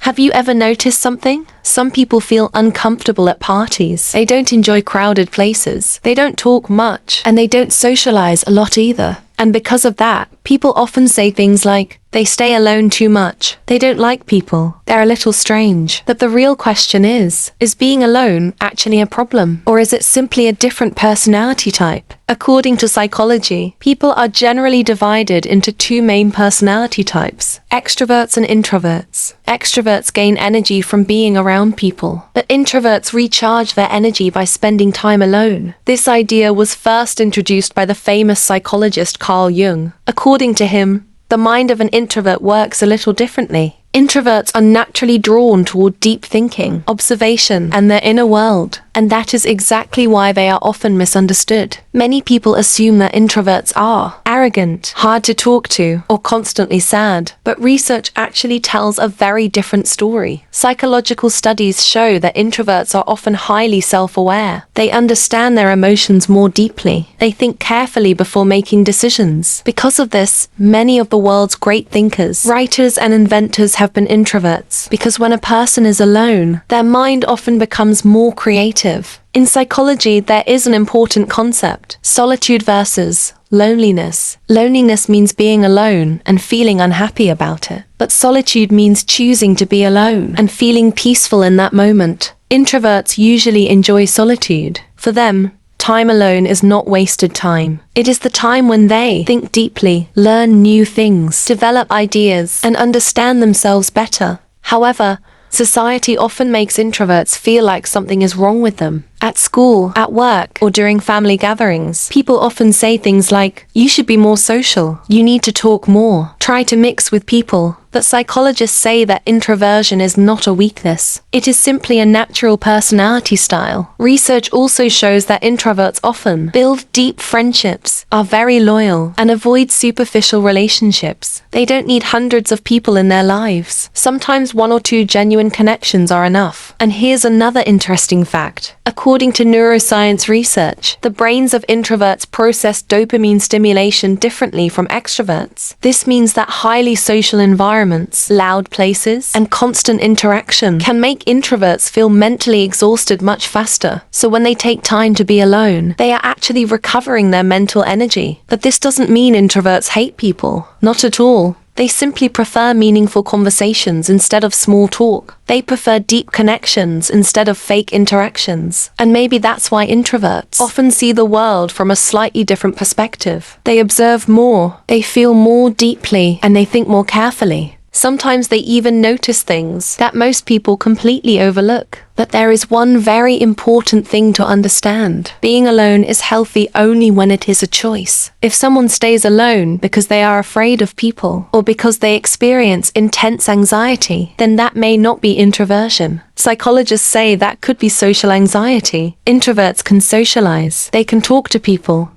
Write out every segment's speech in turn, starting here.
Have you ever noticed something? Some people feel uncomfortable at parties. They don't enjoy crowded places. They don't talk much. And they don't socialize a lot either. And because of that, people often say things like, they stay alone too much. They don't like people. They're a little strange. But the real question is being alone actually a problem? Or is it simply a different personality type? According to psychology, people are generally divided into two main personality types, extroverts and introverts. Extroverts gain energy from being around people, but introverts recharge their energy by spending time alone. This idea was first introduced by the famous psychologist Carl Jung. According to him, the mind of an introvert works a little differently. Introverts are naturally drawn toward deep thinking, observation, and their inner world, and that is exactly why they are often misunderstood. Many people assume that introverts are arrogant, hard to talk to, or constantly sad, but research actually tells a very different story. Psychological studies show that introverts are often highly self-aware. They understand their emotions more deeply. They think carefully before making decisions. Because of this, many of the world's great thinkers, writers, and inventors have been introverts, because when a person is alone, their mind often becomes more creative. In psychology, there is an important concept: solitude versus loneliness. Loneliness means being alone and feeling unhappy about it. But solitude means choosing to be alone and feeling peaceful in that moment. Introverts usually enjoy solitude. For them, time alone is not wasted time. It is the time when they think deeply, learn new things, develop ideas, and understand themselves better. However, society often makes introverts feel like something is wrong with them. At school, at work, or during family gatherings, people often say things like, you should be more social, you need to talk more, try to mix with people. But psychologists say that introversion is not a weakness. It is simply a natural personality style. Research also shows that introverts often build deep friendships, are very loyal, and avoid superficial relationships. They don't need hundreds of people in their lives. Sometimes one or two genuine connections are enough. And here's another interesting fact. According to neuroscience research, the brains of introverts process dopamine stimulation differently from extroverts. This means that highly social environments, loud places, and constant interaction can make introverts feel mentally exhausted much faster. So when they take time to be alone, they are actually recovering their mental energy. But this doesn't mean introverts hate people. Not at all. They simply prefer meaningful conversations instead of small talk. They prefer deep connections instead of fake interactions. And maybe that's why introverts often see the world from a slightly different perspective. They observe more, they feel more deeply, and they think more carefully. Sometimes they even notice things that most people completely overlook. But there is one very important thing to understand. Being alone is healthy only when it is a choice. If someone stays alone because they are afraid of people, or because they experience intense anxiety, then that may not be introversion. Psychologists say that could be social anxiety. Introverts can socialize. They can talk to people.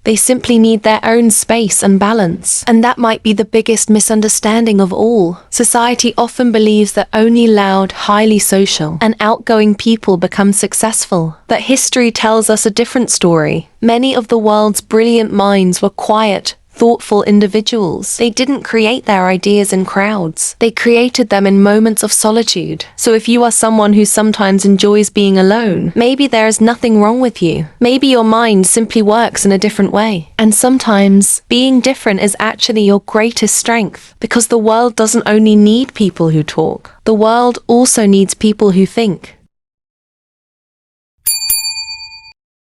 They simply need their own space and balance. And that might be the biggest misunderstanding of all. Society often believes that only loud, highly social, and outgoing people become successful. But history tells us a different story. Many of the world's brilliant minds were quiet, thoughtful individuals. They didn't create their ideas in crowds. They created them in moments of solitude. So if you are someone who sometimes enjoys being alone, maybe there is nothing wrong with you. Maybe your mind simply works in a different way. And sometimes, being different is actually your greatest strength, because the world doesn't only need people who talk. The world also needs people who think.